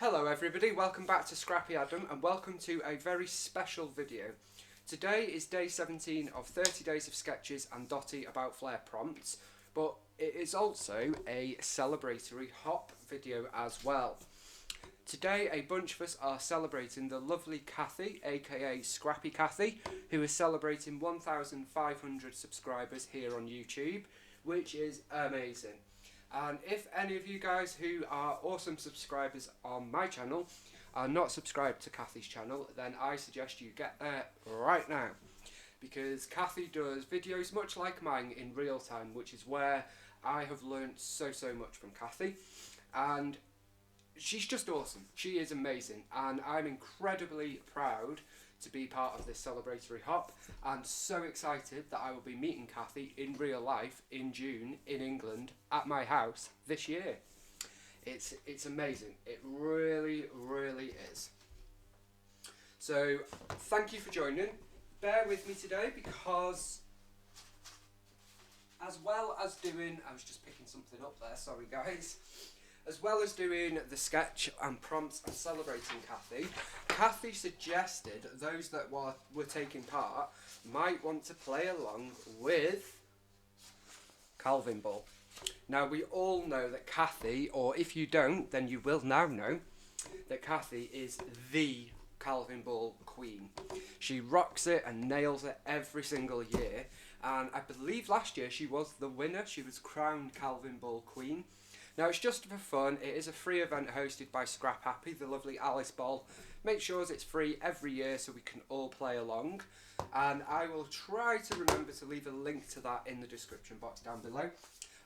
Hello everybody, welcome back to Scrappy Adam and welcome to a very special video. Today is day 17 of 30 days of sketches and Dotty about flair prompts, but it is also a celebratory hop video as well. Today a bunch of us are celebrating the lovely Kathy, aka Scrappy Kathy, who is celebrating 1,500 subscribers here on YouTube, which is amazing. And if any of you guys who are awesome subscribers on my channel are not subscribed to Kathy's channel, then I suggest you get there right now. Because Kathy does videos much like mine in real time, which is where I have learnt so much from Kathy. And she's just awesome. She is amazing. And I'm incredibly proud to be part of this celebratory hop, and so excited that I will be meeting Kathy in real life in June in England at my house this year. It's amazing. It really is. So thank you for joining. Bear with me today because as well as doing, I was just picking something up there, sorry guys. As well as doing the sketch and prompts and celebrating Kathy suggested those that were taking part might want to play along with Calvin Ball. Now we all know that Kathy, or if you don't, then you will now know, that Kathy is the Calvin Ball queen. She rocks it and nails it every single year, and I believe last year she was the winner. She was crowned Calvin Ball queen. Now it's just for fun. It is a free event hosted by Scrap Happy, the lovely Alice Ball. Make sure it's free every year so we can all play along. And I will try to remember to leave a link to that in the description box down below,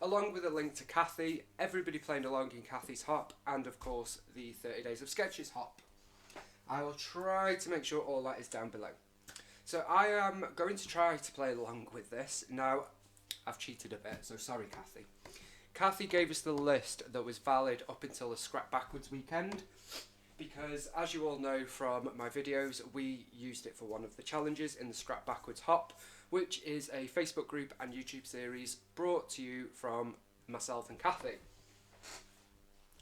along with a link to Kathy, everybody playing along in Kathy's hop, and of course the 30 Days of Sketches hop. I will try to make sure all that is down below. So I am going to try to play along with this. Now, I've cheated a bit, so sorry Kathy. Kathy gave us the list that was valid up until the Scrap Backwards weekend, because as you all know from my videos, we used it for one of the challenges in the Scrap Backwards Hop, which is a Facebook group and YouTube series brought to you from myself and Kathy.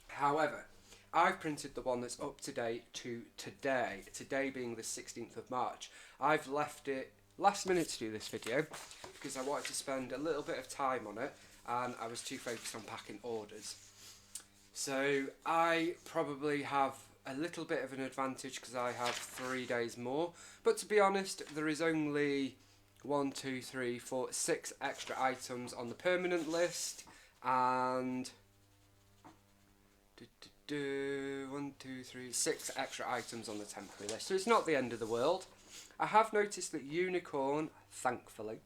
However, I've printed the one that's up to date to today being the 16th of March. I've left it last minute to do this video because I wanted to spend a little bit of time on it, and I was too focused on packing orders. So I probably have a little bit of an advantage because I have 3 days more, but to be honest, there is only 1, 2, 3, 4, 6 extra items on the permanent list, and 1, 2, 3, 6 extra items on the temporary list, so it's not the end of the world. I have noticed that unicorn, thankfully,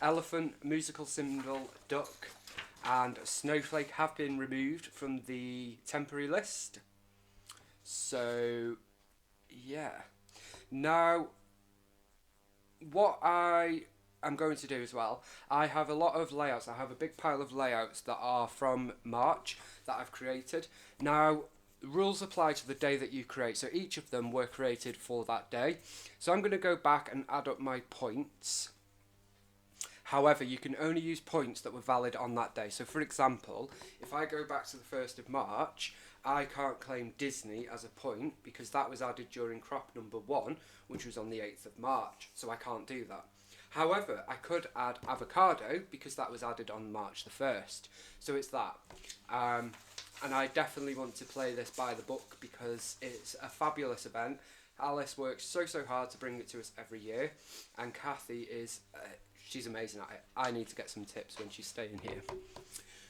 elephant, musical symbol, duck and snowflake have been removed from the temporary list. So yeah. Now what I am going to do as well, I have a lot of layouts. I have a big pile of layouts that are from March that I've created. Now rules apply to the day that you create, so each of them were created for that day. So I'm going to go back and add up my points. However, you can only use points that were valid on that day. So for example, if I go back to the 1st of March, I can't claim Disney as a point because that was added during crop number 1, which was on the 8th of March. So I can't do that. However, I could add avocado because that was added on March the 1st. So it's that. And I definitely want to play this by the book because it's a fabulous event. Alice works so hard to bring it to us every year, and Kathy is she's amazing at it. I need to get some tips when she's staying here.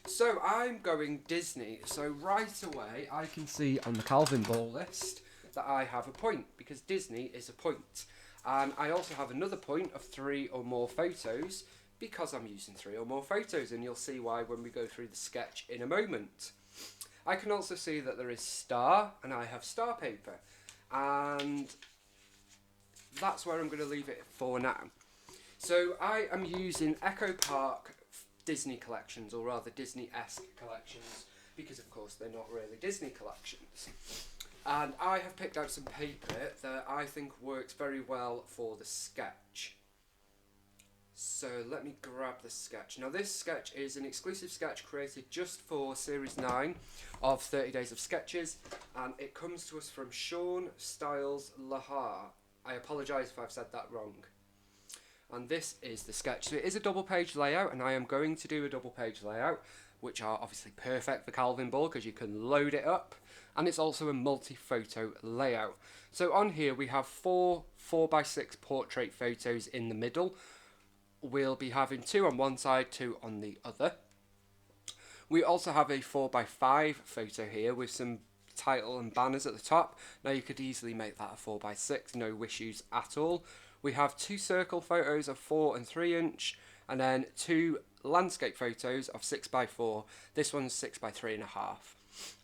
So I'm going Disney. So right away I can see on the Calvin Ball list that I have a point because Disney is a point. And I also have another point of 3 or more photos because I'm using 3 or more photos, and you'll see why when we go through the sketch in a moment. I can also see that there is star, and I have star paper. And that's where I'm going to leave it for now. So I am using Echo Park Disney collections, or rather Disney-esque collections, because of course they're not really Disney collections. And I have picked out some paper that I think works very well for the sketch. So let me grab the sketch. Now this sketch is an exclusive sketch created just for Series 9 of 30 Days of Sketches, and it comes to us from Sean Styles Lahar. I apologise if I've said that wrong. And this is the sketch. So it is a double page layout, and I am going to do a double page layout, which are obviously perfect for Calvin Ball because you can load it up, and it's also a multi-photo layout. So on here we have four 4x6 portrait photos in the middle. We'll be having 2 on one side, 2 on the other. We also have a 4x5 photo here with some title and banners at the top. Now you could easily make that a 4x6, no issues at all. We have 2 circle photos of 4 and 3 inch, and then 2 landscape photos of 6x4. This one's 6x3.5.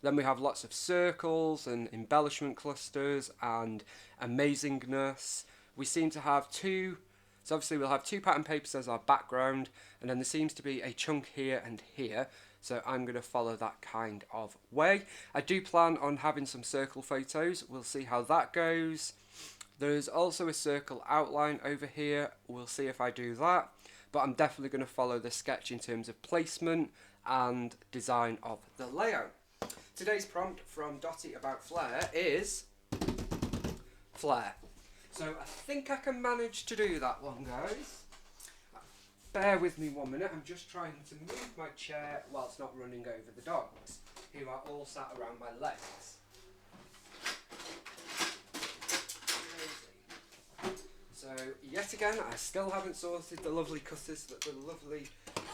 Then we have lots of circles and embellishment clusters and amazingness. We seem to have 2, so obviously we'll have 2 pattern papers as our background, and then there seems to be a chunk here and here. So I'm going to follow that kind of way. I do plan on having some circle photos. We'll see how that goes. There's also a circle outline over here. We'll see if I do that. But I'm definitely going to follow the sketch in terms of placement and design of the layout. Today's prompt from Dotty About Flair is Flair. So I think I can manage to do that one, guys. Bear with me 1 minute. I'm just trying to move my chair whilst not running over the dogs, who are all sat around my legs. So yet again, I still haven't sorted the lovely cutters that the lovely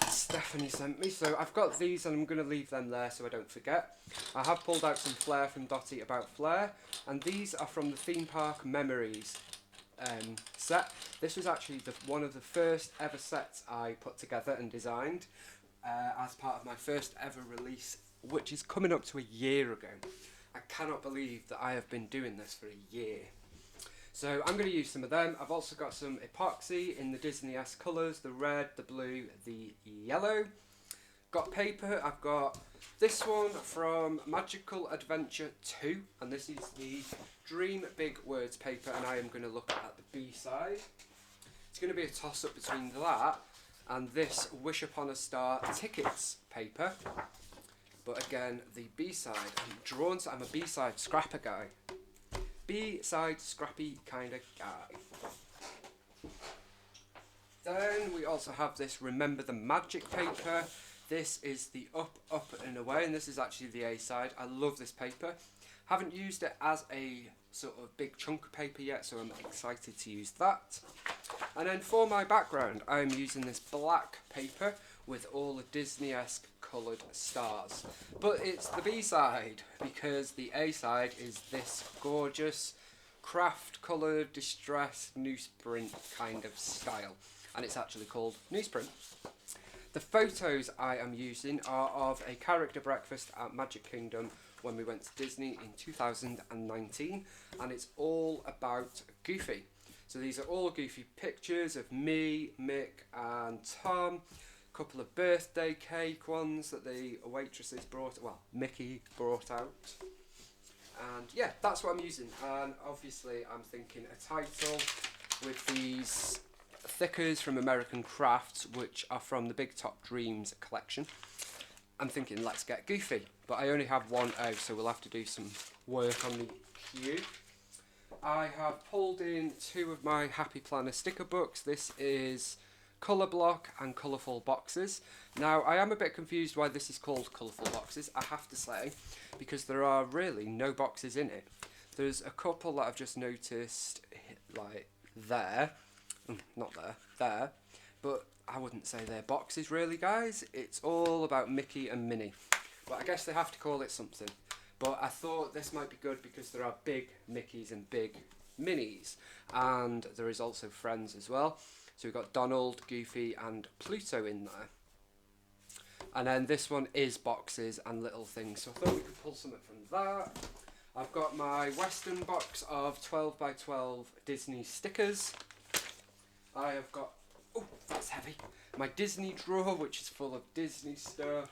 Stephanie sent me. So I've got these and I'm going to leave them there so I don't forget. I have pulled out some Flair from Dotty About Flair, and these are from the Theme Park Memories set. This was actually one of the first ever sets I put together and designed as part of my first ever release, which is coming up to a year ago. I cannot believe that I have been doing this for a year. So I'm going to use some of them. I've also got some epoxy in the Disney-esque colours, the red, the blue, the yellow. Got paper. I've got this one from Magical Adventure 2, and this is the Dream Big Words paper, and I am going to look at the B side. It's going to be a toss-up between that and this Wish Upon a Star tickets paper. But again, the B side, I'm a B side scrapper guy. B-side scrappy kind of guy. Then we also have this Remember the Magic paper. This is the Up, and Away, and this is actually the A side. I love this paper. Haven't used it as a sort of big chunk of paper yet, so I'm excited to use that. And then for my background, I'm using this black paper with all the Disney-esque coloured stars. But it's the B side, because the A side is this gorgeous craft coloured distressed newsprint kind of style, and it's actually called newsprint. The photos I am using are of a character breakfast at Magic Kingdom when we went to Disney in 2019, and it's all about Goofy. So these are all Goofy pictures of me, Mick and Tom. Couple of birthday cake ones that the waitresses Mickey brought out. And yeah, that's what I'm using. And obviously I'm thinking a title with these thickers from American Crafts, which are from the Big Top Dreams collection. I'm thinking let's get Goofy, but I only have one O, so we'll have to do some work on the cube. I have pulled in 2 of my Happy Planner sticker books. This is Colour Block and Colourful Boxes. Now I am a bit confused why this is called Colourful Boxes, I have to say, because there are really no boxes in it. There's a couple that I've just noticed like there, not there, but I wouldn't say they're boxes really, guys. It's all about Mickey and Minnie, but I guess they have to call it something. But I thought this might be good because there are big Mickeys and big Minnies, and there is also Friends as well. So we've got Donald, Goofy and Pluto in there. And then this one is boxes and little things. So I thought we could pull something from that. I've got my Western box of 12x12 Disney stickers. I have got, oh that's heavy, my Disney drawer which is full of Disney stuff.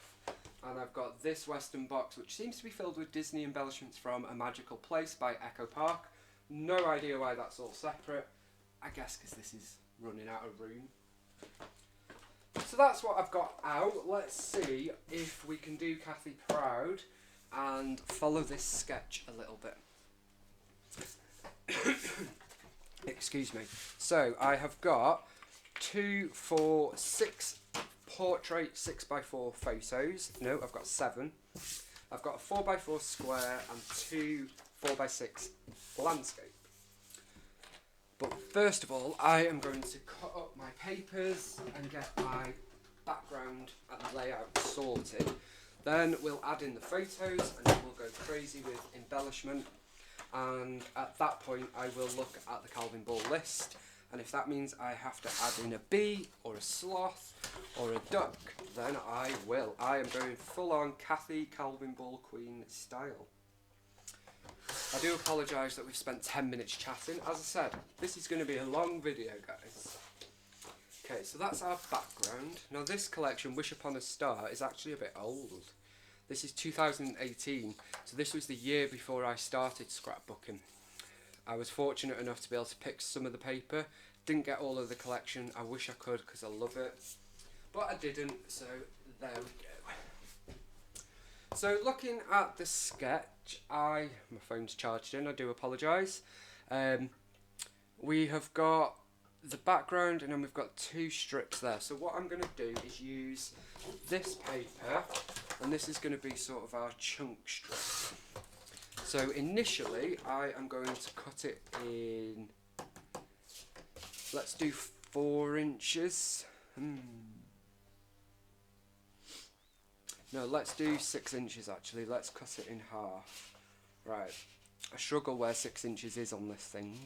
And I've got this Western box which seems to be filled with Disney embellishments from A Magical Place by Echo Park. No idea why that's all separate. I guess because this is running out of room. So that's what I've got out. Let's see if we can do Kathy proud and follow this sketch a little bit. Excuse me. So I have got 2, 4, 6 portrait 6x4 photos. No, I've got 7. I've got a 4x4 square and 2 4x6 landscape. But first of all, I am going to cut up my papers and get my background and layout sorted. Then we'll add in the photos and then we'll go crazy with embellishment. And at that point, I will look at the Calvin Ball list. And if that means I have to add in a bee or a sloth or a duck, then I will. I am going full on Kathy Calvin Ball Queen style. I do apologise that we've spent 10 minutes chatting. As I said, this is going to be a long video, guys. Okay, so that's our background. Now this collection, Wish Upon a Star, is actually a bit old. This is 2018, so this was the year before I started scrapbooking. I was fortunate enough to be able to pick some of the paper. Didn't get all of the collection. I wish I could because I love it. But I didn't, so there we go. So looking at the sketch, my phone's charged in, I do apologise. We have got the background and then we've got 2 strips there. So what I'm going to do is use this paper, and this is going to be sort of our chunk strip. So initially I am going to cut it in, let's do 4 inches. No, let's do 6 inches actually. Let's cut it in half. Right. I struggle where 6 inches is on this thing.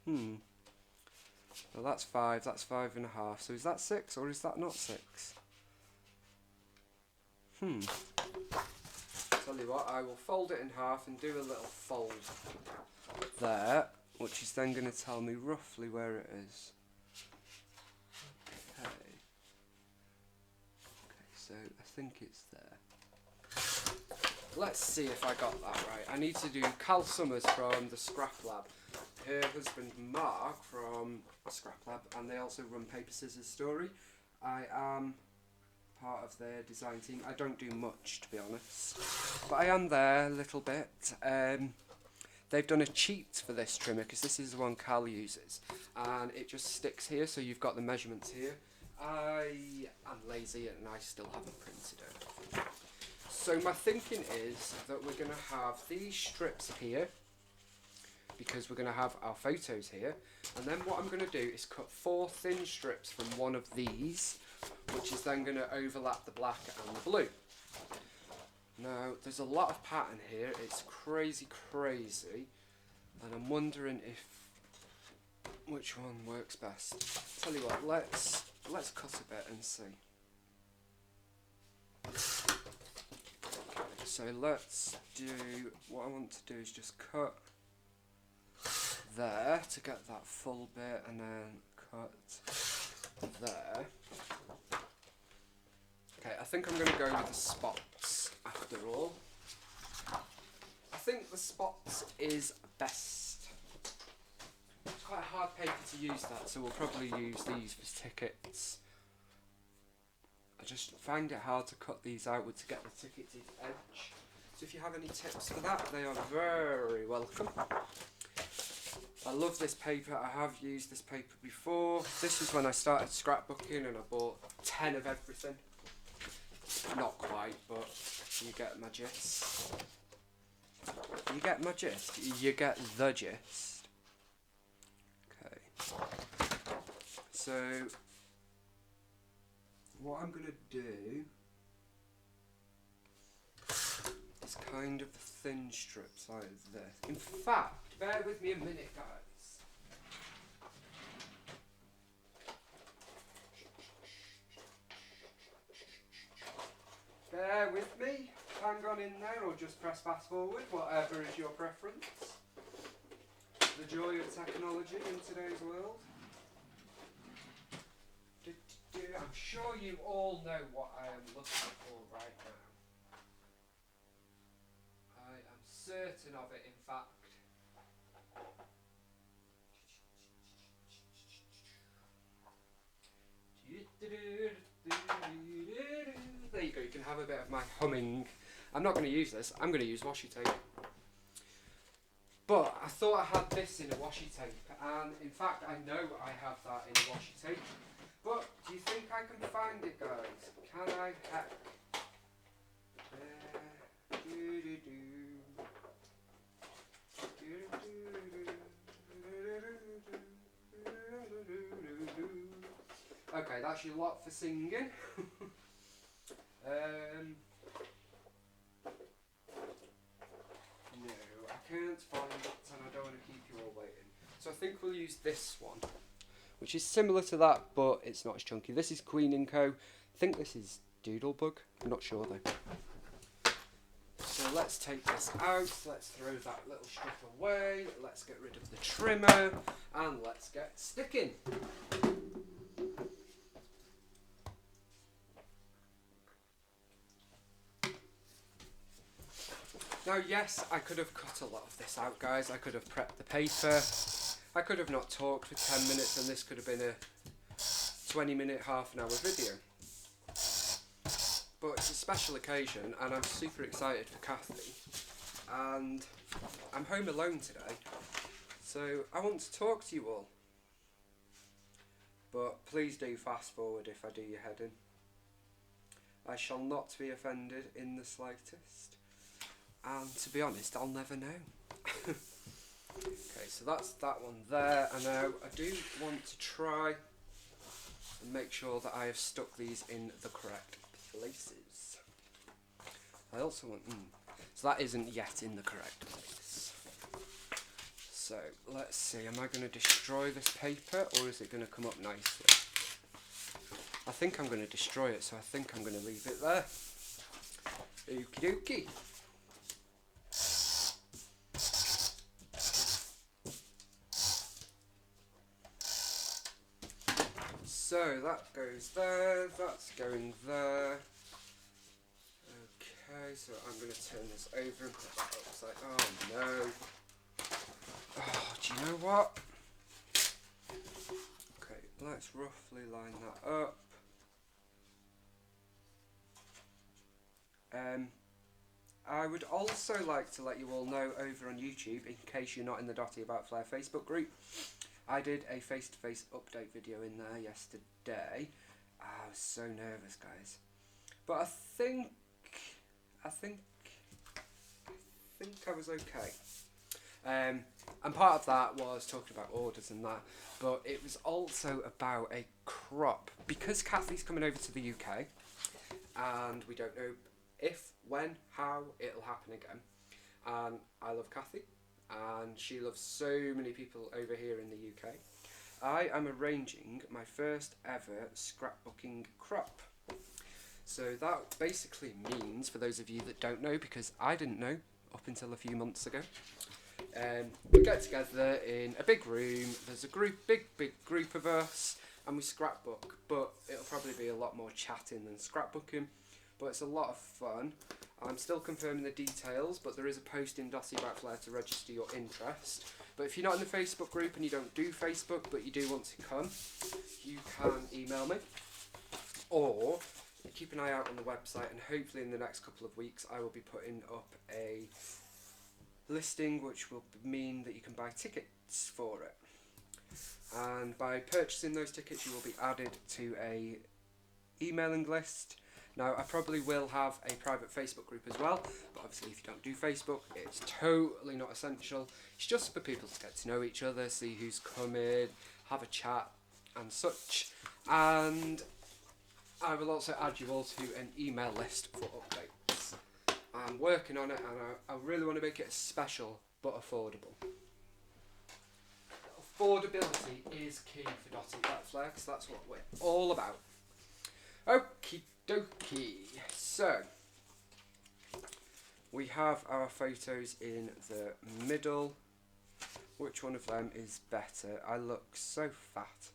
Well, that's 5. That's 5.5. So is that 6 or is that not 6? Tell you what, I will fold it in half and do a little fold there, which is then going to tell me roughly where it is. Okay. So I think it's there. Let's see if I got that right. I need to do Cal Summers from the Scrap Lab, her husband Mark from Scrap Lab, and they also run Paper Scissors Story. I am part of their design team. I don't do much, to be honest, but I am there a little bit. They've done a cheat for this trimmer because this is the one Cal uses, and it just sticks here, so you've got the measurements here. I am lazy and I still haven't printed it. So my thinking is that we're going to have these strips here because we're going to have our photos here, and then what I'm going to do is cut 4 thin strips from one of these, which is then going to overlap the black and the blue. Now there's a lot of pattern here, it's crazy, and I'm wondering which one works best. Tell you what, let's cut a bit and see. Okay, so let's do, what I want to do is just cut there to get that full bit, and then cut there. Okay, I think I'm going to go with the spots after all. I think the spots is best. It's quite a hard paper to use that, so we'll probably use these for tickets. I just find it hard to cut these outward to get the ticketed edge. So if you have any tips for that, they are very welcome. I love this paper. I have used this paper before. This was when I started scrapbooking and I bought 10 of everything. Not quite, but you get my gist. You get my gist. You get the gist. Okay. So what I'm going to do is kind of thin strips like this. In fact, bear with me a minute, guys. Bear with me. Hang on in there or just press fast forward, whatever is your preference. The joy of technology in today's world. I'm sure you all know what I am looking for right now. I am certain of it, in fact. Do There you go, you can have a bit of my humming. I'm not going to use this, I'm going to use washi tape. But I thought I had this in a washi tape, and in fact I know I have that in a washi tape. But do you think I can find it, guys? Can I heck? Okay, that's your lot for singing. No, I can't find it, and I don't want to keep you all waiting. So I think we'll use this one, which is similar to that, but it's not as chunky. This is Queen & Co. I think this is Doodlebug. I'm not sure though. So let's take this out. Let's throw that little strip away. Let's get rid of the trimmer, and let's get sticking. Now, yes, I could have cut a lot of this out, guys. I could have prepped the paper. I could have not talked for 10 minutes, and this could have been a 20-minute, half-an-hour video. But it's a special occasion, and I'm super excited for Kathy. And I'm home alone today, so I want to talk to you all. But please do fast forward if I do your head in. I shall not be offended in the slightest. And to be honest, I'll never know. Okay, so that's that one there. And now I do want to try and make sure that I have stuck these in the correct places. I also want... so that isn't yet in the correct place. So let's see, am I going to destroy this paper, or is it going to come up nicely? I think I'm going to destroy it, so I think I'm going to leave it there. Okie dokie. So that goes there, that's going there. Okay, so I'm going to turn this over and put that upside. Oh no. Oh, do you know what? Okay, let's roughly line that up. I would also like to let you all know over on YouTube, in case you're not in the Dotty About Flair Facebook group, I did a face-to-face update video in there yesterday. I was so nervous, guys. But I think I was okay. And part of that was talking about orders and that, but it was also about a crop. Because Kathy's coming over to the UK, and we don't know if, when, how it'll happen again. And I love Kathy, and she loves so many people over here in the UK. I am arranging my first ever scrapbooking crop. So that basically means, for those of you that don't know, because I didn't know up until a few months ago, we get together in a big room, there's a big group of us, and we scrapbook, but it'll probably be a lot more chatting than scrapbooking, but it's a lot of fun. I'm still confirming the details, but there is a post in Dotty About Flair to register your interest. But if you're not in the Facebook group and you don't do Facebook, but you do want to come, you can email me, or keep an eye out on the website, and hopefully in the next couple of weeks I will be putting up a listing which will mean that you can buy tickets for it. And by purchasing those tickets you will be added to a emailing list. Now, I probably will have a private Facebook group as well, but obviously if you don't do Facebook, it's totally not essential. It's just for people to get to know each other, see who's coming, have a chat and such. And I will also add you all to an email list for updates. I'm working on it, and I really want to make it special but affordable. Affordability is key for Dotty About Flair, because that's what we're all about. Okie dokie. So, we have our photos in the middle. Which one of them is better? I look so fat.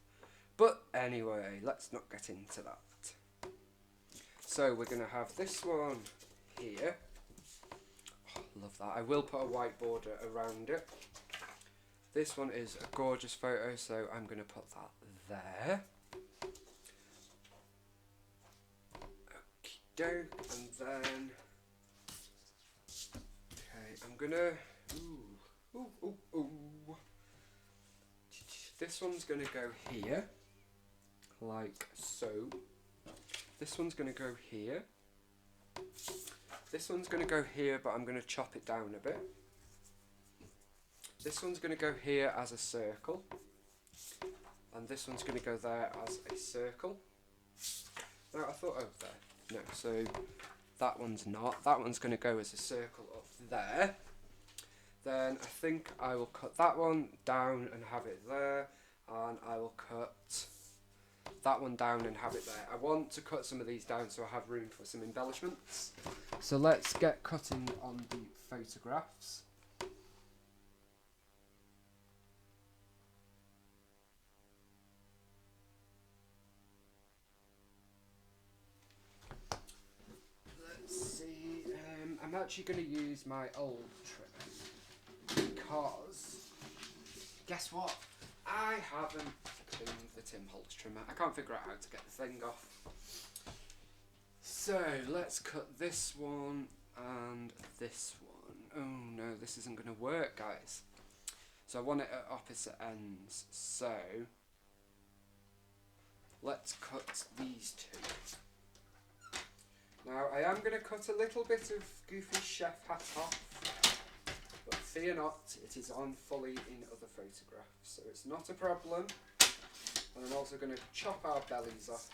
But anyway, let's not get into that. So we're going to have this one here. Oh, love that. I will put a white border around it. This one is a gorgeous photo, so I'm going to put that there. doke, and then, okay, I'm gonna, this one's gonna go here, like so. This one's gonna go here. This one's gonna go here, but I'm gonna chop it down a bit. This one's gonna go here as a circle, and this one's gonna go there as a circle. No, I thought, oh, there. No, so that one's not. That one's going to go as a circle up there. Then I think I will cut that one down and have it there. And I will cut that one down and have it there. I want to cut some of these down so I have room for some embellishments. So let's get cutting on the photographs. I'm actually going to use my old trimmer because, guess what? I haven't cleaned the Tim Holtz trimmer. I can't figure out how to get the thing off. So let's cut this one and this one. Oh no, this isn't going to work, guys. So I want it at opposite ends. So let's cut these two. Now, I am going to cut a little bit of Goofy's chef hat off, but fear not, it is on fully in other photographs, so it's not a problem. And I'm also going to chop our bellies off.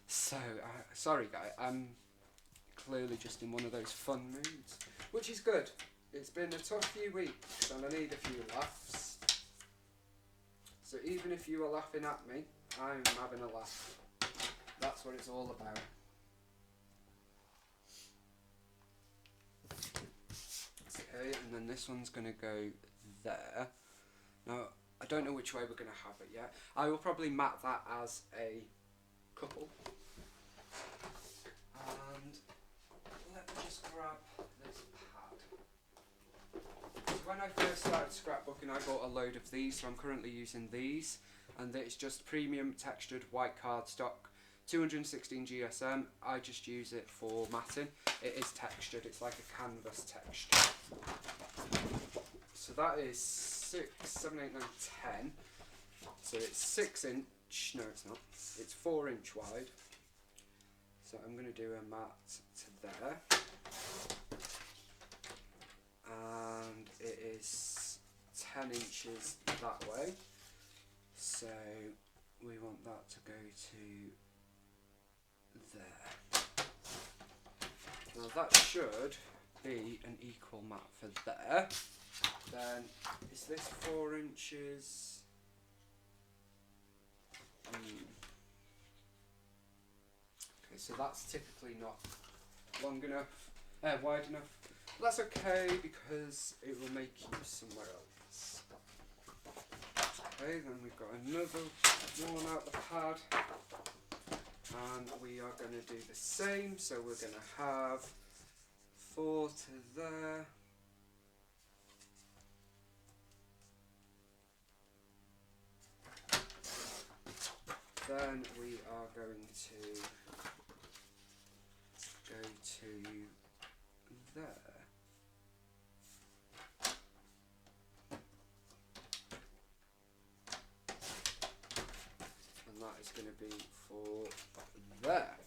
So, sorry guys, I'm clearly just in one of those fun moods, which is good. It's been a tough few weeks and I need a few laughs. So even if you are laughing at me, I'm having a laugh. That's what it's all about. Okay, and then this one's going to go there. Now, I don't know which way we're going to have it yet. I will probably mat that as a couple. And let me just grab this pad. So when I first started scrapbooking, I bought a load of these, so I'm currently using these. And it's just premium textured white cardstock. 216 GSM, I just use it for matting. It is textured, it's like a canvas texture. So that is 6, 7, 8, 9, 10. So it's 6 inch, no it's not, it's 4 inch wide. So I'm going to do a mat to there. And it is 10 inches that way. So we want that to go to there. Now that should be an equal mat for there. Then is this 4 inches? Okay, so that's typically not long enough, wide enough. That's okay because it will make you somewhere else. Okay, then we've got another one out the pad. And we are going to do the same, so we're going to have 4 to there. Then we are going to go to there. And that is going to be for there.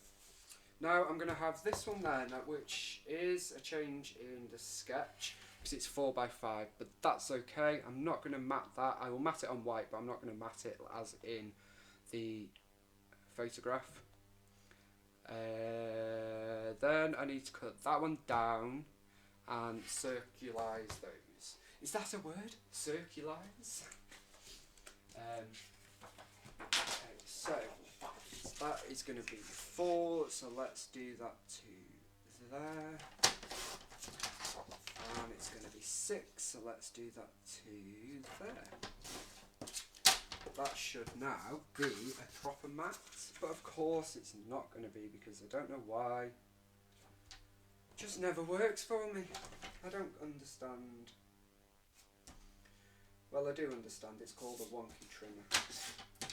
Now I'm going to have this one there, now, which is a change in the sketch because it's 4x5, but that's okay. I'm not going to mat that. I will mat it on white, but I'm not going to mat it as in the photograph. Then I need to cut that one down and circulise those. Is that a word? Circulise? Okay, so that is going to be 4, so let's do that to there. And it's going to be 6, so let's do that to there. That should now be a proper mat, but of course it's not going to be because I don't know why. It just never works for me. I don't understand. Well, I do understand. It's called a wonky trimmer.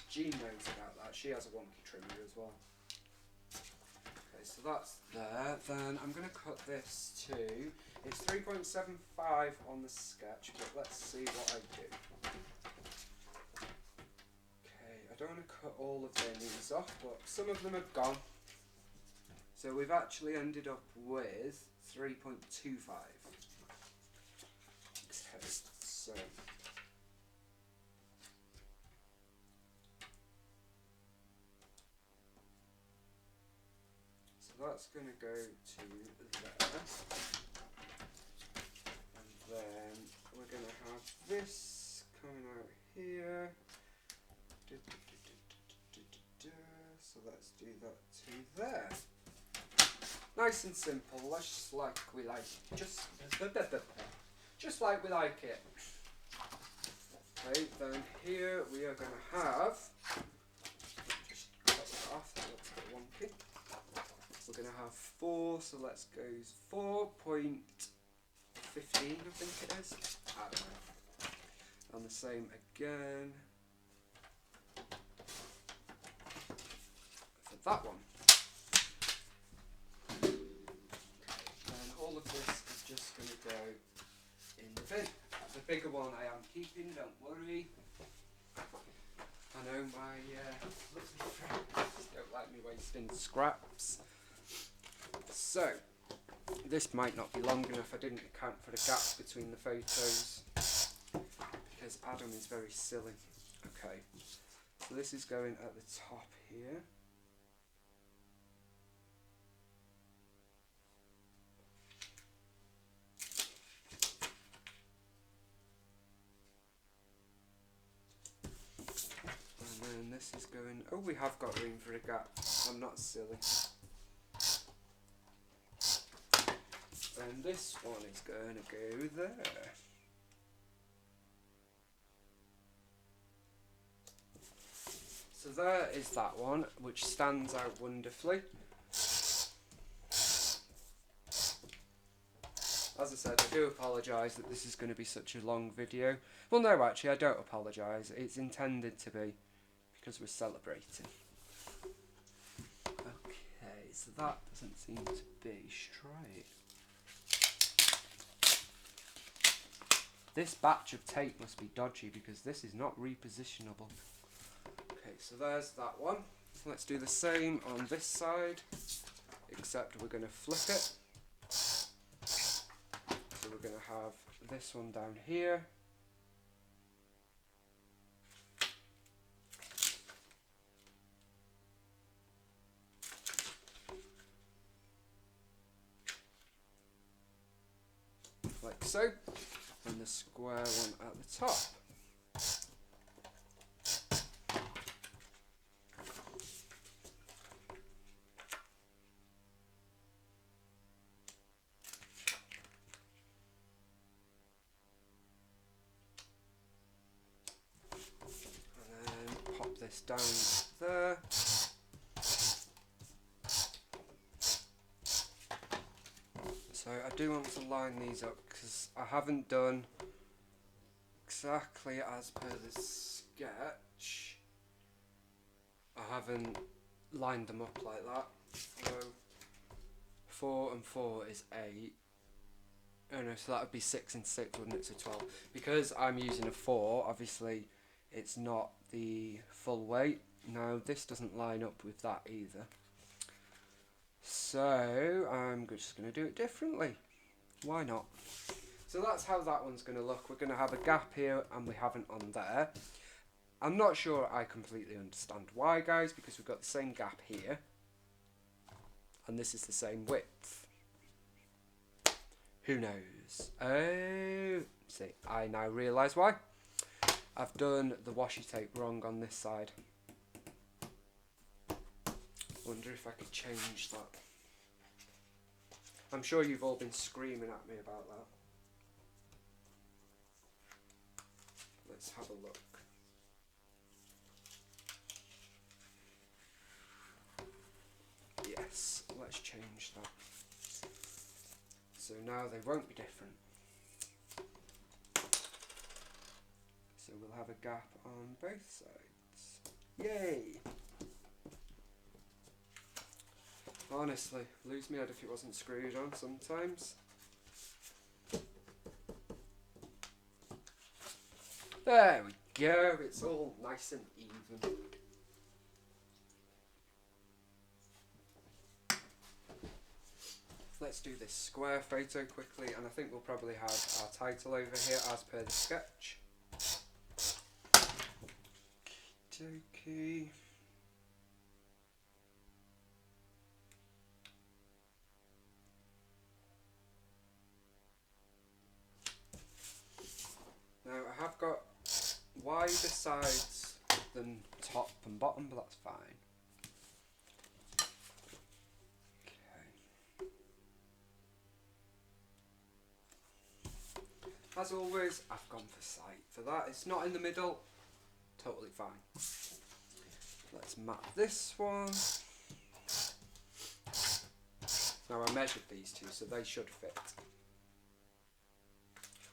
Jean knows about that. She has a wonky trimmer as well. Okay, so that's there. Then I'm going to cut this to, it's 3.75 on the sketch, but let's see what I do. Okay, I don't want to cut all of their knees off, but some of them have gone. So we've actually ended up with 3.25. Okay, so that's going to go to there, and then we're going to have this coming out here. So let's do that to there. Nice and simple, just like we like, just like we like it. Okay, then here we are going to have, just cut that off, that looks a bit wonky. We're going to have 4, so let's go 4.15, I think it is. I don't know. And the same again for that one. Okay, then all of this is just going to go in the bin. The bigger one I am keeping, don't worry. I know my little friends don't like me wasting scraps. So, this might not be long enough. I didn't account for the gaps between the photos because Adam is very silly. Okay, so this is going at the top here. And then this is going, oh, we have got room for a gap. I'm not silly. And this one is going to go there. So there is that one, which stands out wonderfully. As I said, I do apologise that this is going to be such a long video. Well, no, actually, I don't apologise. It's intended to be, because we're celebrating. Okay, so that doesn't seem to be straight. This batch of tape must be dodgy because this is not repositionable. Okay, so there's that one. Let's do the same on this side, except we're going to flip it. So we're going to have this one down here. Like so. And the square one at the top. And then pop this down there. So I do want to line these up because I haven't done exactly as per the sketch. I haven't lined them up like that. So 4 and 4 is 8. Oh no, so that would be 6 and 6, wouldn't it? So 12. Because I'm using a 4, obviously it's not the full weight. Now this doesn't line up with that either. So I'm just going to do it differently. Why not? So that's how that one's going to look. We're going to have a gap here and we haven't on there. I'm not sure I completely understand why, guys, because we've got the same gap here. And this is the same width. Who knows? Oh, see, I now realise why. I've done the washi tape wrong on this side. Wonder if I could change that. I'm sure you've all been screaming at me about that. Let's have a look. Yes, let's change that. So now they won't be different. So we'll have a gap on both sides. Yay! Honestly, lose me head if it wasn't screwed on sometimes. There we go, it's all nice and even. Let's do this square photo quickly, and I think we'll probably have our title over here as per the sketch. Okey-dokey. Now I have got wider sides than top and bottom, but that's fine. As always, I've gone for sight for that. It's not in the middle, totally fine. Let's map this one. Now I measured these two, so they should fit.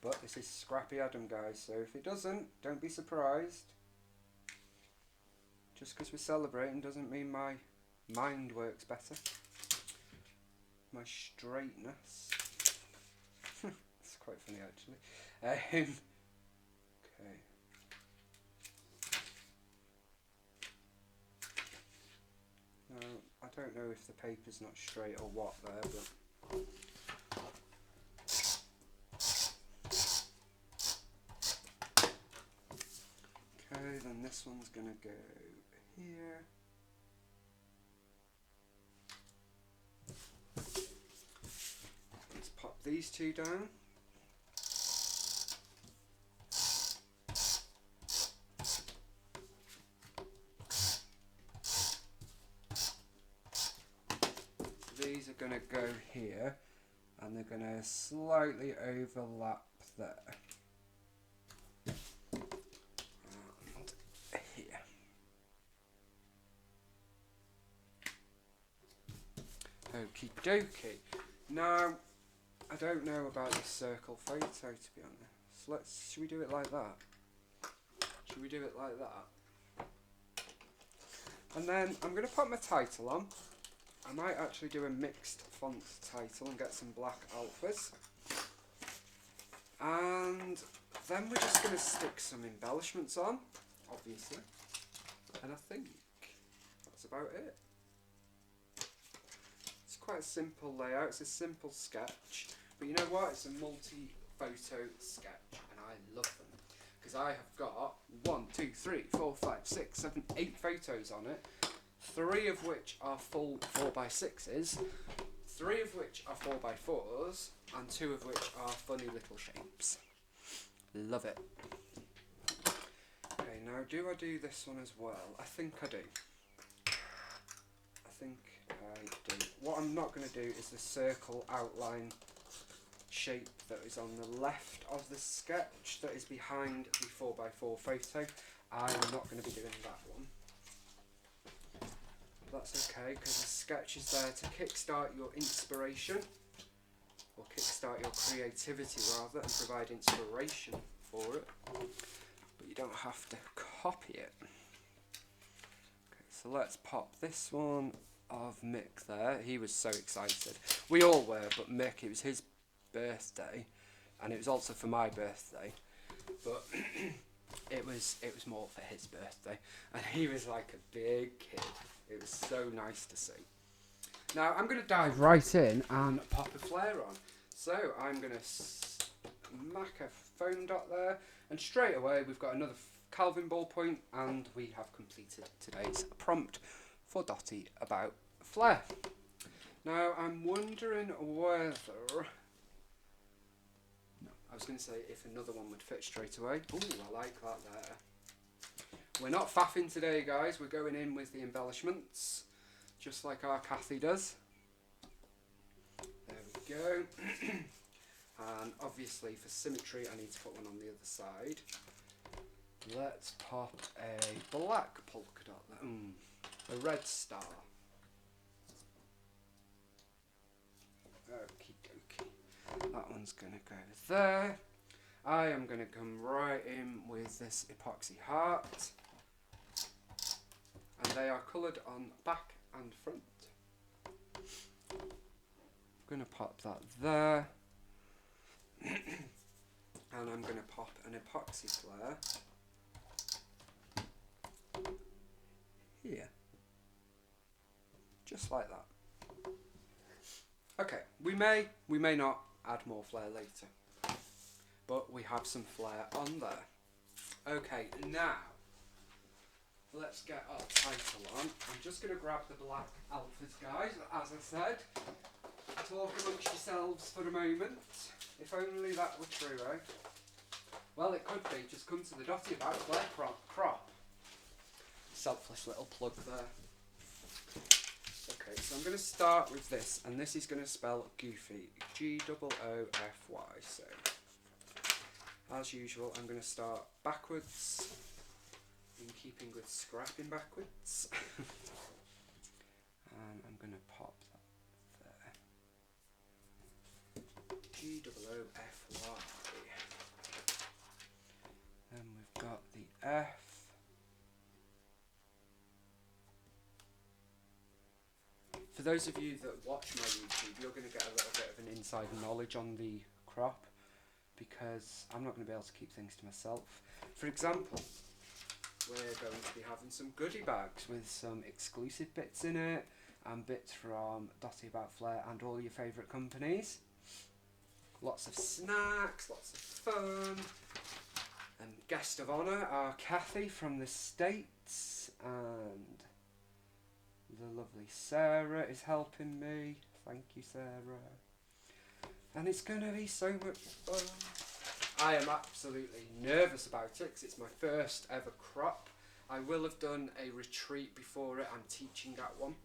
But this is Scrappy Adam, guys, so if it doesn't, don't be surprised. Just because we're celebrating doesn't mean my mind works better. My straightness. It's quite funny, actually. Okay. Now, I don't know if the paper's not straight or what there, but... Okay, then this one's going to go here. Let's pop these two down. These are going to go here, and they're going to slightly overlap there. And here. Okie dokie. Now, I don't know about this circle photo, to be honest. Should we do it like that? Should we do it like that? And then I'm going to put my title on. I might actually do a mixed font title and get some black alphas. And then we're just going to stick some embellishments on, obviously. And I think that's about it. It's quite a simple layout, it's a simple sketch. But you know what? It's a multi-photo sketch, and I love them. Because I have got 1, 2, 3, 4, 5, 6, 7, 8 photos on it. 3 of which are full 4x6s, 3 of which are 4x4s, and 2 of which are funny little shapes. Love it. Okay, now do I do this one as well? I think I do. I think I do. What I'm not going to do is the circle outline shape that is on the left of the sketch that is behind the 4x4 photo. I'm not going to be doing that one. That's okay, because the sketch is there to kickstart your inspiration, or kickstart your creativity rather, and provide inspiration for it, but you don't have to copy it. Okay, so let's pop this one of Mick there. He was so excited. We all were, but Mick, it was his birthday, and it was also for my birthday, but it was more for his birthday, and he was like a big kid. It was so nice to see. Now I'm going to dive right in and pop a flare on. So I'm going to smack a foam dot there, and straight away we've got another Calvin ballpoint, and we have completed today's prompt for Dotty about flare. Now I'm wondering whether... No, I was going to say if another one would fit straight away. Ooh, I like that there. We're not faffing today, guys. We're going in with the embellishments, just like our Kathy does. There we go. And obviously, for symmetry, I need to put one on the other side. Let's pop a black polka dot there. A red star. Okie dokie. That one's going to go there. I am going to come right in with this epoxy heart. And they are coloured on back and front. I'm going to pop that there. And I'm going to pop an epoxy flare here. Just like that. Okay, we may not add more flare later, but we have some flare on there. Okay, now let's get our title on. I'm just going to grab the black alphas, guys, as I said. Talk amongst yourselves for a moment. If only that were true, eh? Well, it could be. Just come to the Dotty About Flare crop. Selfless little plug there. Okay, so I'm going to start with this, and this is going to spell Goofy. G-O-O-F-Y. So, as usual, I'm going to start backwards, in keeping with scrapping backwards. And I'm going to pop that there. G-O-O-F-Y. Then we've got the F. For those of you that watch my YouTube, you're going to get a little bit of an inside knowledge on the crop, because I'm not going to be able to keep things to myself. For example, we're going to be having some goodie bags with some exclusive bits in it, and bits from Dotty About Flare and all your favourite companies. Lots of snacks, lots of fun. And guest of honour are Kathy from the States, and the lovely Sarah is helping me. Thank you, Sarah. And it's going to be so much fun. I am absolutely nervous about it because it's my first ever crop. I will have done a retreat before it. I'm teaching at one.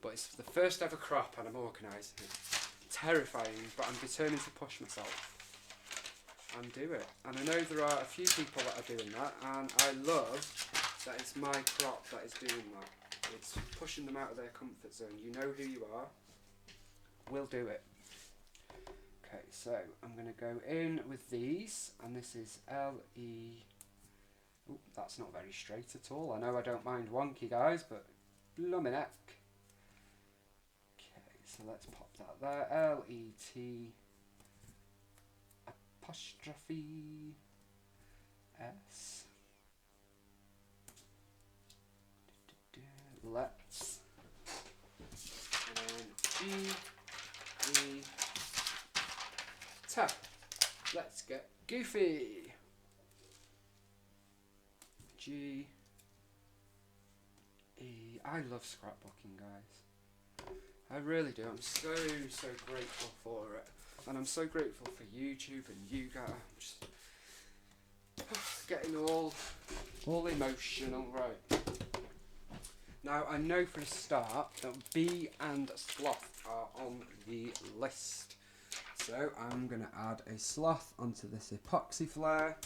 But it's the first ever crop and I'm organising it. Terrifying, but I'm determined to push myself and do it. And I know there are a few people that are doing that, and I love that it's my crop that is doing that. It's pushing them out of their comfort zone. You know who you are. We'll do it. Okay, so I'm going to go in with these, and this is L-E... Oop, that's not very straight at all. I know I don't mind wonky, guys, but blummin' heck. Okay, so let's pop that there. L-E-T apostrophe S. Let's. And then G-E-T. Let's get goofy. G-E. I love scrapbooking, guys. I really do. I'm so grateful for it. And I'm so grateful for YouTube and you guys. I'm just getting all emotional, right. Now, I know for a start that bee and sloth are on the list. So I'm going to add a sloth onto this epoxy flare.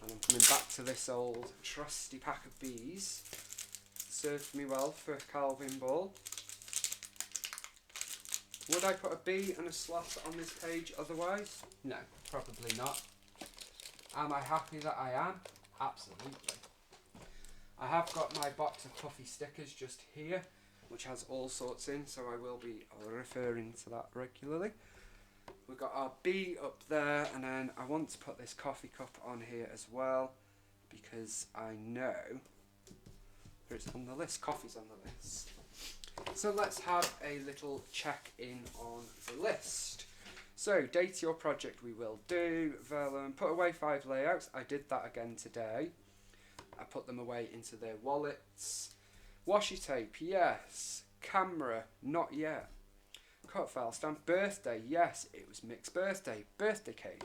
And I'm coming back to this old trusty pack of bees. Served me well for Calvin Ball. Would I put a bee and a sloth on this page otherwise? No, probably not. Am I happy that I am? Absolutely. I have got my box of puffy stickers just here, which has all sorts in, so I will be referring to that regularly. We've got our bee up there, and then I want to put this coffee cup on here as well, because I know it's on the list. Coffee's on the list. So let's have a little check in on the list. So, date your project we will do. Vellum, put away 5 layouts. I did that again today. I put them away into their wallets. Washi tape, yes. Camera, not yet. Cut file stamp, birthday, yes. It was Mick's birthday. Birthday cake.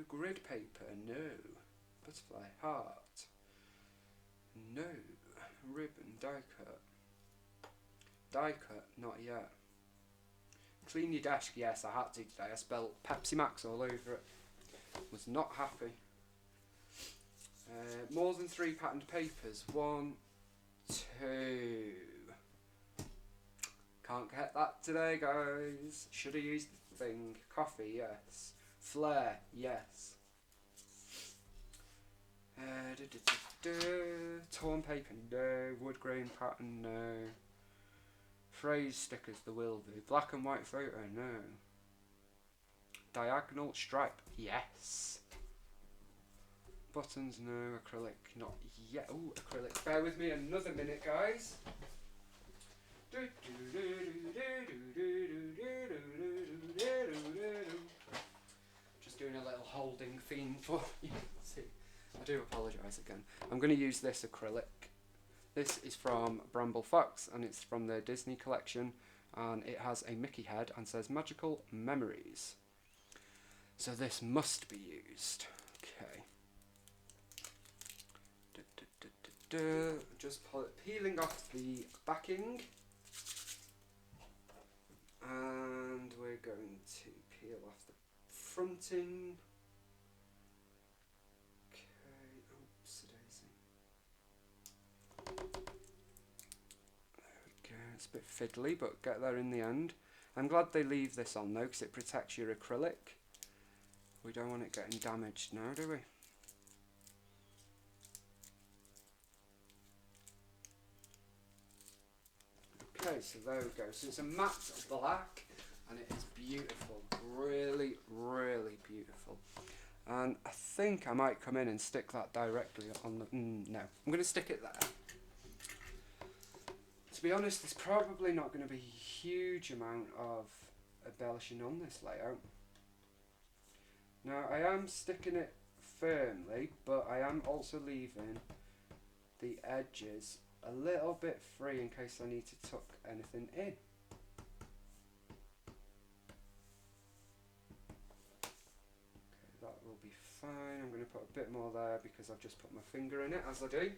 Grid paper, no. Butterfly, heart. No. Ribbon, die cut. Die cut, not yet. Clean your desk, yes, I had to today. I spelled Pepsi Max all over it. Was not happy. More than 3 patterned papers. 1, 2. Can't get that today, guys. Should have used the thing. Coffee, yes. Flare, yes. Torn paper, no. Wood grain pattern, no. Phrase stickers, there will be. Black and white photo, no. Diagonal stripe, yes. Buttons, no. Acrylic, not yet. Ooh, acrylic. Bear with me another minute, guys. Just doing a little holding theme for you. See, I do apologise again. I'm going to use this acrylic. This is from Bramble Fox and it's from their Disney collection, and it has a Mickey head and says Magical Memories. So this must be used. Okay. Just peeling off the backing, and we're going to peel off the fronting. Okay, oops, daisy. There we go. It's a bit fiddly, but get there in the end. I'm glad they leave this on though, because it protects your acrylic. We don't want it getting damaged now, do we? Okay, so there we go. So it's a matte black, and it is beautiful. Really, really beautiful. And I think I might come in and stick that directly on the... no, I'm going to stick it there. To be honest, there's probably not going to be a huge amount of embellishing on this layout. Now, I am sticking it firmly, but I am also leaving the edges a little bit free in case I need to tuck anything in. Okay, that will be fine. I'm going to put a bit more there because I've just put my finger in it, as I do.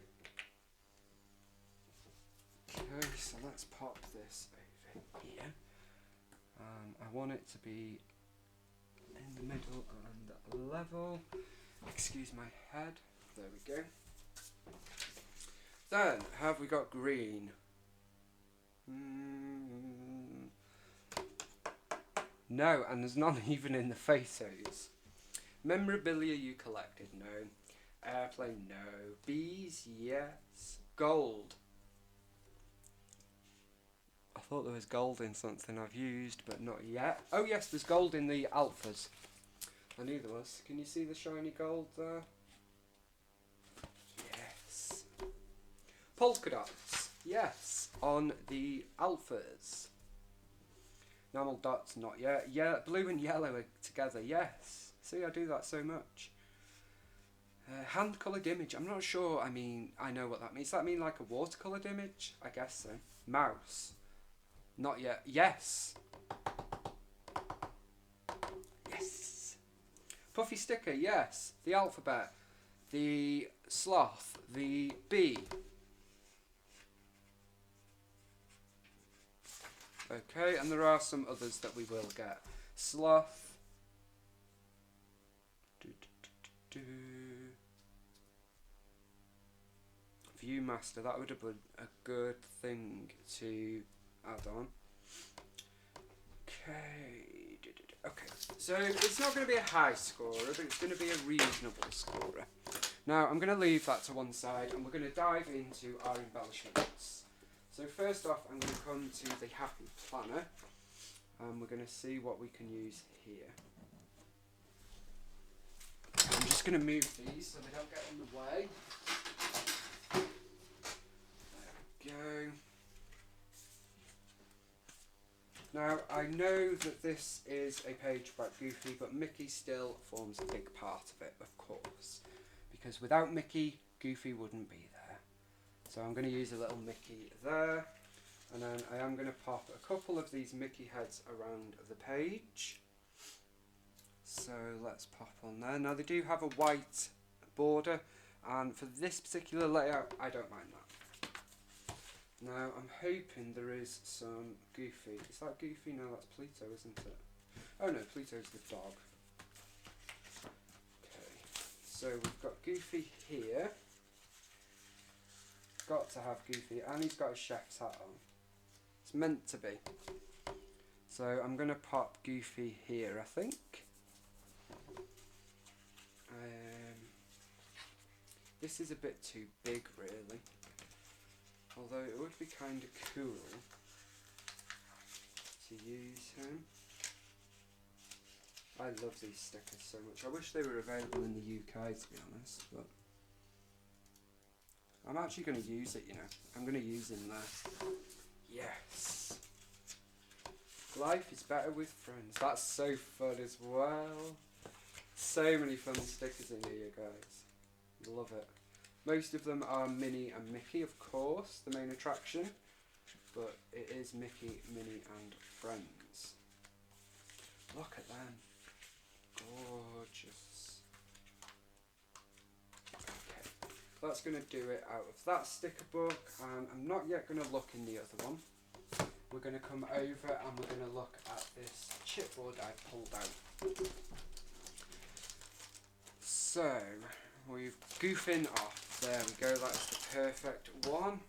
Okay, so let's pop this over here. I want it to be in the middle and level. Excuse my head. There we go. Then, have we got green? No, and there's none even in the photos. Memorabilia you collected? No. Airplane? No. Bees? Yes. Gold? I thought there was gold in something I've used, but not yet. Oh yes, there's gold in the alphas. I knew there was. Can you see the shiny gold there? Yes. Polka dots. Yes. On the alphas. Enamel dots, not yet. Yeah, blue and yellow are together. Yes. See, I do that so much. Hand-coloured image. I'm not sure. I mean, I know what that means. Does that mean like a watercoloured image? I guess so. Mouse. Not yet. Yes. Yes. Puffy sticker. Yes. The alphabet. The sloth. The bee. Okay, and there are some others that we will get. Sloth. Viewmaster. That would have been a good thing to add on. Okay, so it's not going to be a high scorer, but it's going to be a reasonable scorer. Now I'm going to leave that to one side and we're going to dive into our embellishments. So first off, I'm going to come to the Happy Planner and we're going to see what we can use here. I'm just going to move these so they don't get in the way. There we go. Now, I know that this is a page about Goofy, but Mickey still forms a big part of it, of course. Because without Mickey, Goofy wouldn't be there. So I'm going to use a little Mickey there. And then I am going to pop a couple of these Mickey heads around the page. So let's pop on there. Now, they do have a white border. And for this particular layout, I don't mind that. Now, I'm hoping there is some Goofy. Is that Goofy? No, that's Pluto, isn't it? Oh no, Pluto's the dog. Okay, so we've got Goofy here. Got to have Goofy, and he's got a chef's hat on. It's meant to be. So I'm going to pop Goofy here, I think. This is a bit too big, really. Although it would be kind of cool to use him. I love these stickers so much. I wish they were available in the UK, to be honest, but I'm actually going to use it, you know. I'm going to use him there. Yes. Life is better with friends. That's so fun as well. So many fun stickers in here, guys. Love it. Most of them are Minnie and Mickey, of course, the main attraction. But it is Mickey, Minnie and Friends. Look at them. Gorgeous. Okay, that's going to do it out of that sticker book, and I'm not yet going to look in the other one. We're going to come over and we're going to look at this chipboard I pulled out. So, we're goofing off. There we go, that's the perfect one.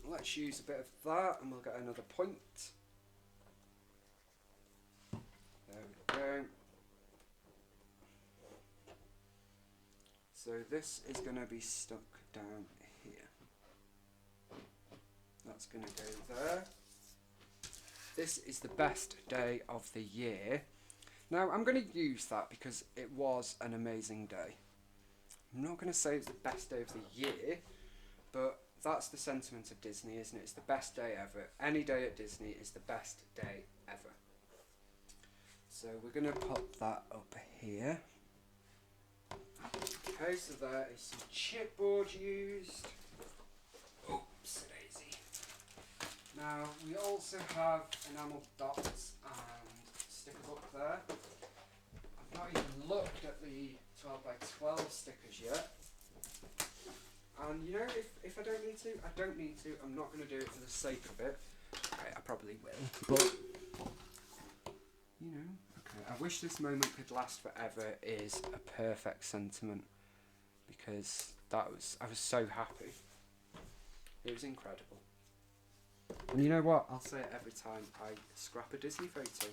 Let's use a bit of that and we'll get another point. There we go. So this is going to be stuck down here. That's going to go there. This is the best day of the year. Now I'm going to use that because it was an amazing day. I'm not going to say it's the best day of the year, but that's the sentiment of Disney, isn't it? It's the best day ever. Any day at Disney is the best day ever. So we're going to pop that up here. Okay, so there is some chipboard used. Oops, daisy. Now we also have enamel dots and sticker book there. I've not even looked at the 12 by 12 stickers yet. And you know, if I don't need to, I don't need to. I'm not going to do it for the sake of it. Okay, I probably will. But, you know, okay. I wish this moment could last forever is a perfect sentiment. Because I was so happy. It was incredible. And you know what? I'll say it every time I scrap a Disney photo.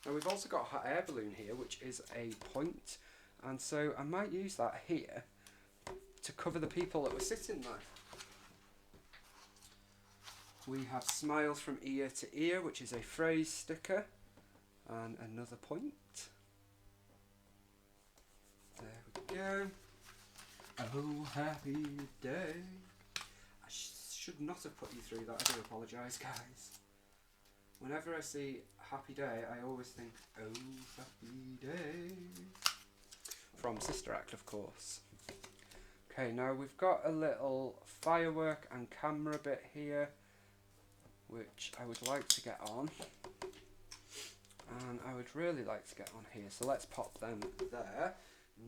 Now we've also got a hot air balloon here, which is a point. And so I might use that here to cover the people that were sitting there. We have smiles from ear to ear, which is a phrase sticker. And another point. There we go. Oh, happy day. I should not have put you through that. I do apologise, guys. Whenever I see happy day, I always think, oh, happy day. From Sister Act, of course. Okay, now we've got a little firework and camera bit here, which I would like to get on. And I would really like to get on here, so let's pop them there.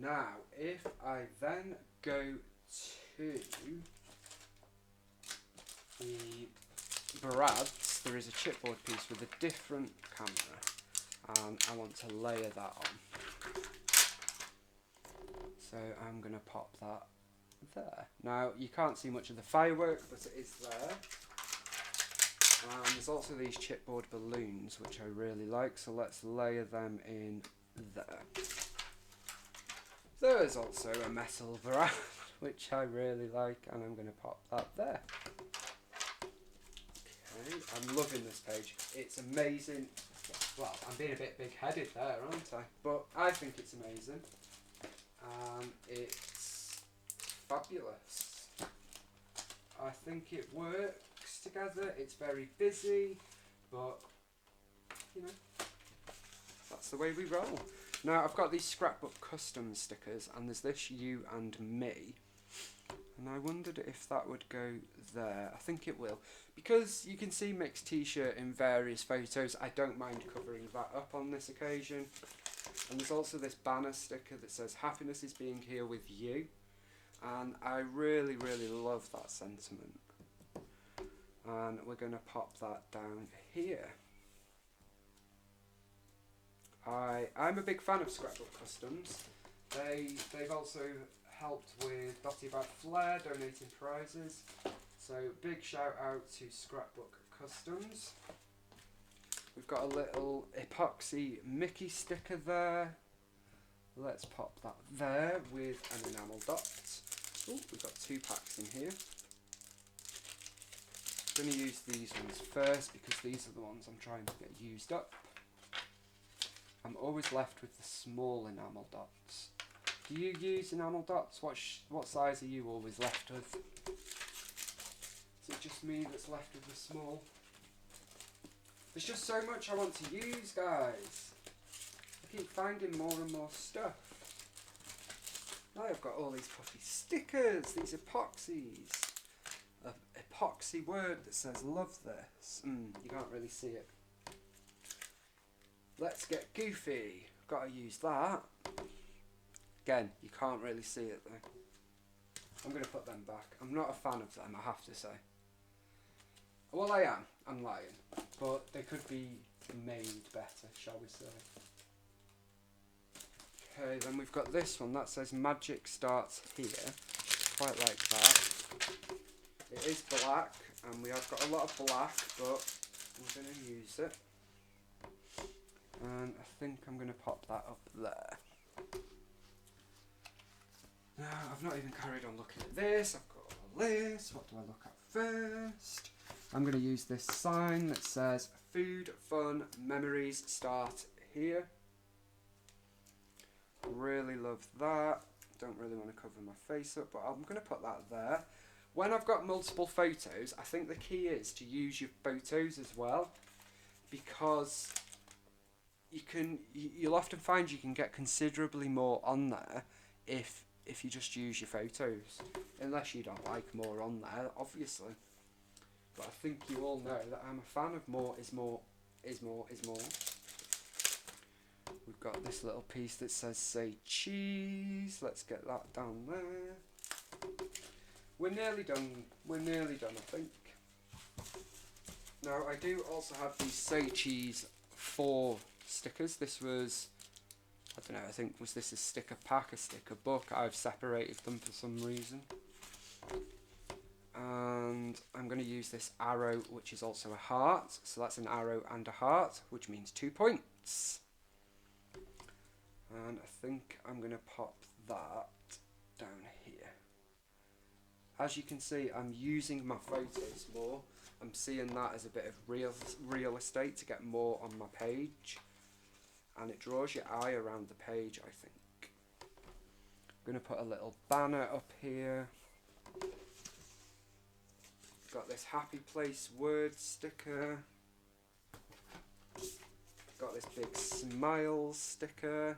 Now, if I then go to the brads, there is a chipboard piece with a different camera, and I want to layer that on. So I'm going to pop that there. Now, you can't see much of the firework, but it is there. And there's also these chipboard balloons, which I really like, so let's layer them in there. There is also a metal brad, which I really like, and I'm going to pop that there. Okay, I'm loving this page. It's amazing. Well, I'm being a bit big-headed there, aren't I? But I think it's amazing. And it's fabulous. I think it works together. It's very busy, but, you know, that's the way we roll. Now, I've got these scrapbook custom stickers, and there's this you and me. And I wondered if that would go there. I think it will. Because you can see Mick's t-shirt in various photos, I don't mind covering that up on this occasion. And there's also this banner sticker that says, happiness is being here with you. And I really, really love that sentiment. And we're going to pop that down here. I'm a big fan of Scrapbook Customs. They've also helped with Dotty About Flair, donating prizes. So big shout out to Scrapbook Customs. We've got a little epoxy Mickey sticker there. Let's pop that there with an enamel dot. Oh, we've got 2 packs in here. I'm going to use these ones first because these are the ones I'm trying to get used up. I'm always left with the small enamel dots. Do you use enamel dots? What size are you always left with? Is it just me that's left with the small? There's just so much I want to use, guys. I keep finding more and more stuff. Now I've got all these puffy stickers, these epoxies. An epoxy word that says love this. You can't really see it. Let's get goofy. Got to use that. Again, you can't really see it though. I'm going to put them back. I'm not a fan of them, I have to say. Well, I am. I'm lying. But they could be made better, shall we say. Okay, then we've got this one that says magic starts here. Quite like that. It is black, and we have got a lot of black, but we're going to use it. And I think I'm going to pop that up there. Now, I've not even carried on looking at this. I've got all this. What do I look at first? I'm going to use this sign that says food, fun, memories start here. Really love that. Don't really want to cover my face up, but I'm going to put that there. When I've got multiple photos, I think the key is to use your photos as well, because you'll often find you can get considerably more on there if you just use your photos, unless you don't like more on there, obviously. But I think you all know that I'm a fan of more is more is more is more. We've got this little piece that says say cheese. Let's get that down there. We're nearly done. We're nearly done, I think. Now I do also have these say cheese 4 stickers. This was, I don't know, I think was this a sticker pack, a sticker book? I've separated them for some reason. And I'm going to use this arrow, which is also a heart. So that's an arrow and a heart, which means 2 points. And I think I'm going to pop that down here. As you can see, I'm using my photos more. I'm seeing that as a bit of real estate to get more on my page. And it draws your eye around the page, I think. I'm going to put a little banner up here. Got this happy place word sticker. Got this big smile sticker.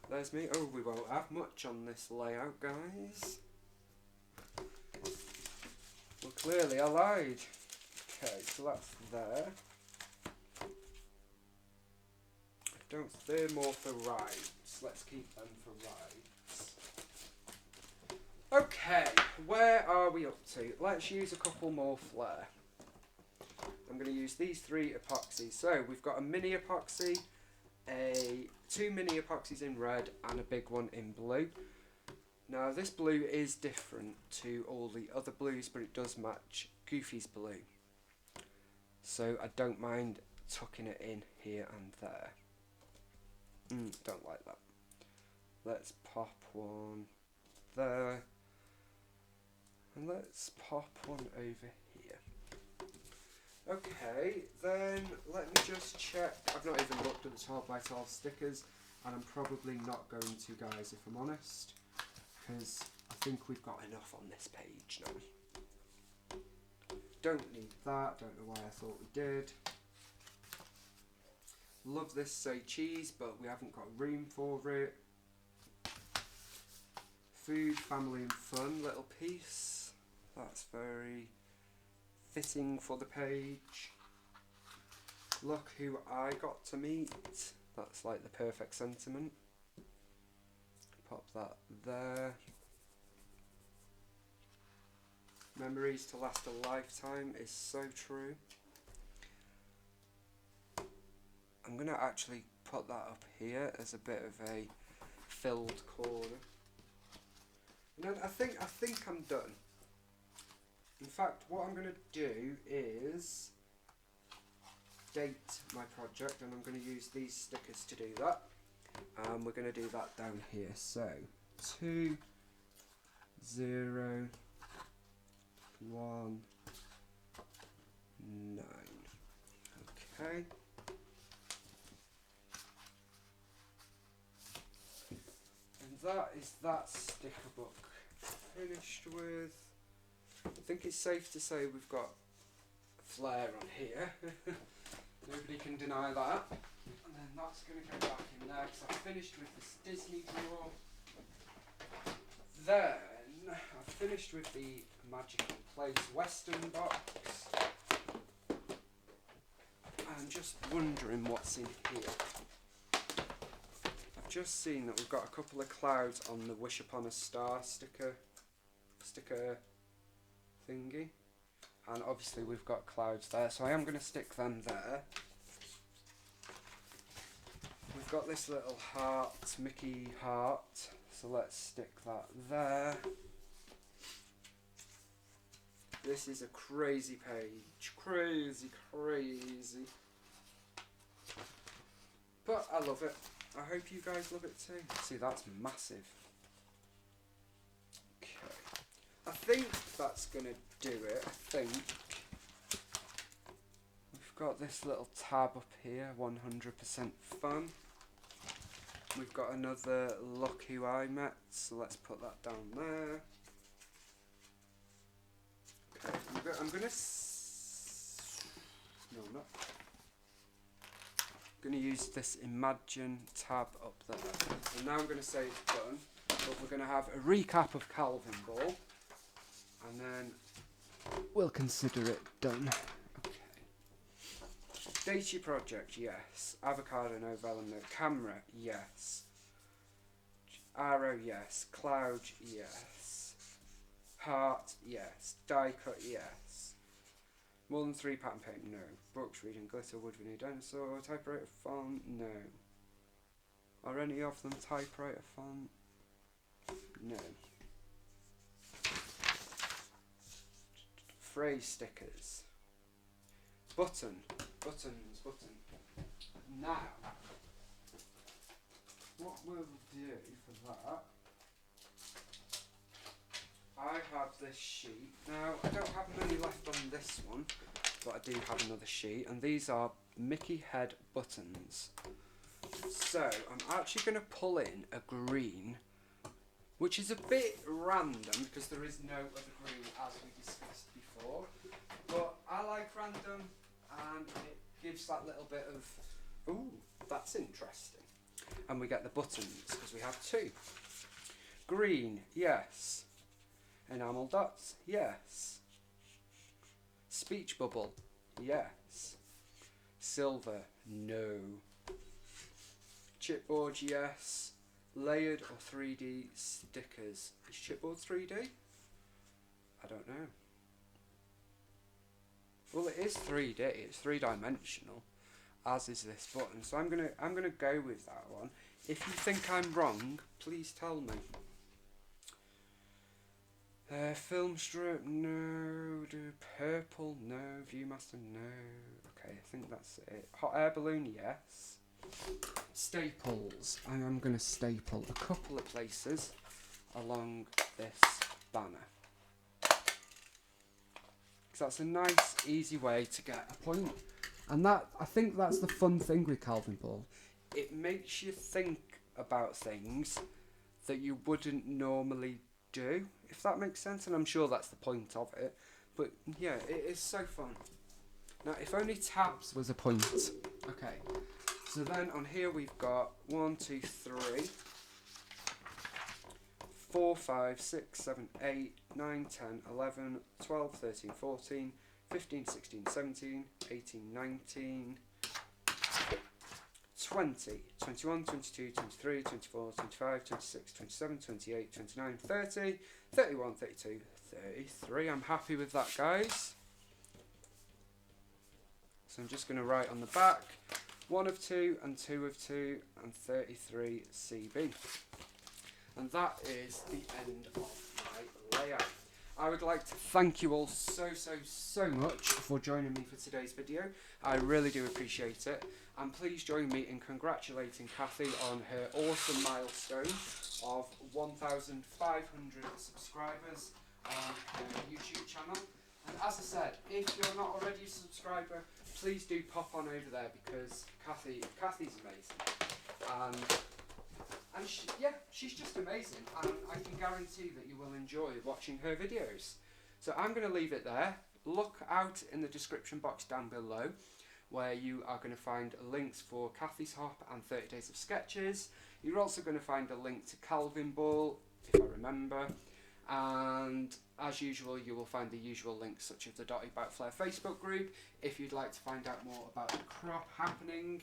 There's me. Oh, we won't have much on this layout, guys. Well, clearly I lied. Okay, so that's there. They're more for rides. Let's keep them for rides. Okay, where are we up to? Let's use a couple more flair. I'm going to use these 3 epoxies. So we've got a mini epoxy, 2 mini epoxies in red, and a big one in blue. Now this blue is different to all the other blues, but it does match Goofy's blue. So I don't mind tucking it in here and there. Don't like that. Let's pop one there. And let's pop one over here. Okay, then let me just check. I've not even looked at the 12x12 stickers, and I'm probably not going to, guys, if I'm honest, because I think we've got enough on this page now. Don't need that, don't know why I thought we did. Love this say cheese, but we haven't got room for it. Food, family and fun little piece. That's very fitting for the page. Look who I got to meet. That's like the perfect sentiment. Pop that there. Memories to last a lifetime is so true. I'm going to actually put that up here as a bit of a filled corner. And then I think I'm done. In fact, what I'm going to do is date my project, and I'm going to use these stickers to do that. And we're going to do that down here. So 2, 0, 1, 9. Okay. And that is that sticker book finished with. I think it's safe to say we've got flair on here. Nobody can deny that. And then that's going to go back in there because I've finished with this Disney drawer. Then I've finished with the Magical Place Western box. I'm just wondering what's in here. I've just seen that we've got a couple of clouds on the Wish Upon a Star sticker thingy. And obviously we've got clouds there, so I am going to stick them there. We've got this little heart, Mickey heart, so let's stick that there. This is a crazy page, crazy. But I love it. I hope you guys love it too. See, that's massive. Okay. I think that's going to do it, I think. We've got this little tab up here, 100% fun. We've got another Look Who I Met, so let's put that down there. Okay, I'm going to... No, I'm not. I'm going to use this Imagine tab up there. And now I'm going to say it's done, but we're going to have a recap of Calvin Ball. And then we'll consider it done. Okay. Date your project, yes. Avocado, no vellum, no. Camera, yes. Arrow, yes. Cloud, yes. Heart, yes. Die cut, yes. More than 3 pattern paint, no. Books, reading, glitter, wood, veneer, dinosaur, typewriter font, no. Are any of them typewriter font? No. Phrase stickers. Button. Now, what we'll do for that, I have this sheet. Now, I don't have many left on this one, but I do have another sheet, and these are Mickey head buttons. So, I'm actually going to pull in a green, which is a bit random because there is no other green as we discussed before. But I like random, and it gives that little bit of, ooh, that's interesting. And we get the buttons because we have 2. Green, yes. Enamel dots, yes. Speech bubble, yes. Silver, no. Chipboard, yes. Layered or 3D stickers. Is chipboard 3D? I don't know. Well, it is 3D. It's 3-dimensional, as is this button. So I'm gonna go with that one. If you think I'm wrong, please tell me. Film strip, no. Do purple, no. Viewmaster, no. Okay, I think that's it. Hot air balloon, yes. Staples. I am going to staple a couple of places along this banner. Because that's a nice, easy way to get a point. And that, I think that's the fun thing with Calvin Ball. It makes you think about things that you wouldn't normally do, if that makes sense. And I'm sure that's the point of it. But yeah, it is so fun. Now, if only tabs was a point. Okay. So then on here we've got 1, 2, 3, 4, 5, 6, 7, 8, 9, 10, 11, 12, 13, 14, 15, 16, 17, 18, 19, 20, 21, 22, 23, 24, 25, 26, 27, 28, 29, 30, 31, 32, 33. I'm happy with that, guys. So I'm just going to write on the back 1 of 2 and 2 of 2 and 33 CB. And that is the end of my layout. I would like to thank you all so much for joining me for today's video. I really do appreciate it. And please join me in congratulating Kathy on her awesome milestone of 1,500 subscribers on her YouTube channel. And as I said, if you're not already a subscriber, please do pop on over there because Kathy's amazing. And she's just amazing, and I can guarantee that you will enjoy watching her videos. So I'm going to leave it there. Look out in the description box down below where you are going to find links for Kathy's Hop and 30 Days of Sketches. You're also going to find a link to Calvin Ball, if I remember. And as usual, you will find the usual links such as the Dotty About Flair Facebook group if you'd like to find out more about the crop happening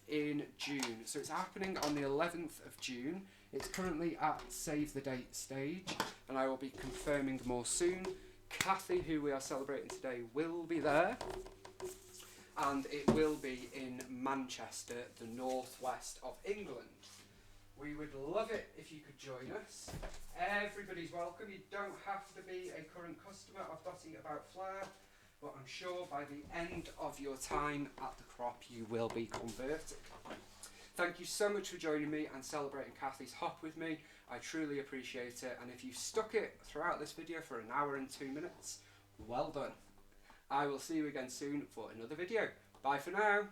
in June. So it's happening on the 11th of June. It's currently at save the date stage, and I will be confirming more soon. Kathy, who we are celebrating today, will be there, and it will be in Manchester, the northwest of England. We would love it if you could join us. Everybody's welcome. You don't have to be a current customer of Dotty About Flair, but I'm sure by the end of your time at the crop you will be converted. Thank you so much for joining me and celebrating Kathy's hop with me. I truly appreciate it, and if you stuck it throughout this video for an hour and 2 minutes, well done. I will see you again soon for another video. Bye for now.